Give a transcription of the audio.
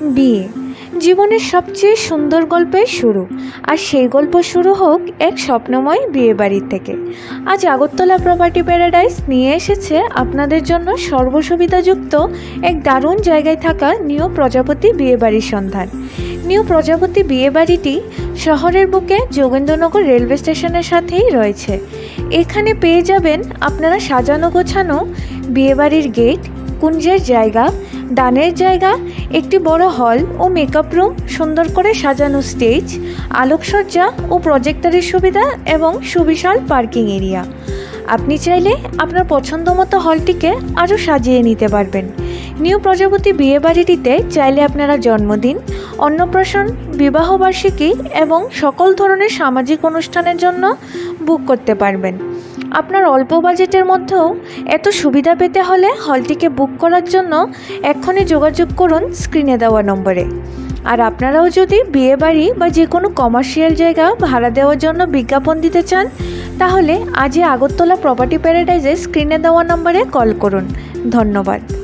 বিয়ে জীবনের সবচেয়ে সুন্দর গল্পের শুরু, আর সেই গল্প শুরু হোক এক স্বপ্নময় বিয়েবাড়ির থেকে। আজ আগরতলা প্রপার্টি প্যারাডাইস নিয়ে এসেছে আপনাদের জন্য সর্বসুবিধাযুক্ত এক দারুণ জায়গায় থাকা নিউ প্রজাপতি বিয়েবাড়ির সন্ধান। নিউ প্রজাপতি বিয়েবাড়িটি শহরের বুকে যোগেন্দ্রনগর রেলওয়ে স্টেশনের সাথেই রয়েছে। এখানে পেয়ে যাবেন আপনারা সাজানো গোছানো বিয়েবাড়ির গেট, কুঞ্জের জায়গা, দানের জায়গা, একটি বড় হল ও মেকআপ রুম, সুন্দর করে সাজানো স্টেজ, আলোকসজ্জা ও প্রজেক্টরের সুবিধা এবং সুবিশাল পার্কিং এরিয়া। আপনি চাইলে আপনার পছন্দ মতো হলটিকে আরও সাজিয়ে নিতে পারবেন। নিউ প্রজাপতি বিয়েবাড়িটিতে চাইলে আপনারা জন্মদিন, অন্নপ্রাশন, বিবাহবার্ষিকী এবং সকল ধরনের সামাজিক অনুষ্ঠানের জন্য বুক করতে পারবেন। আপনার অল্প বাজেটের মধ্যেও এত সুবিধা পেতে হলে হলটিকে বুক করার জন্য এক্ষুনি যোগাযোগ করুন স্ক্রিনে দেওয়া নম্বরে। আর আপনারাও যদি বিয়েবাড়ি বা যে কোনো কমার্শিয়াল জায়গা ভাড়া দেওয়ার জন্য বিজ্ঞাপন দিতে চান, তাহলে আজই আগরতলা প্রপার্টি প্যারাডাইজে স্ক্রিনে দেওয়া নম্বরে কল করুন। ধন্যবাদ।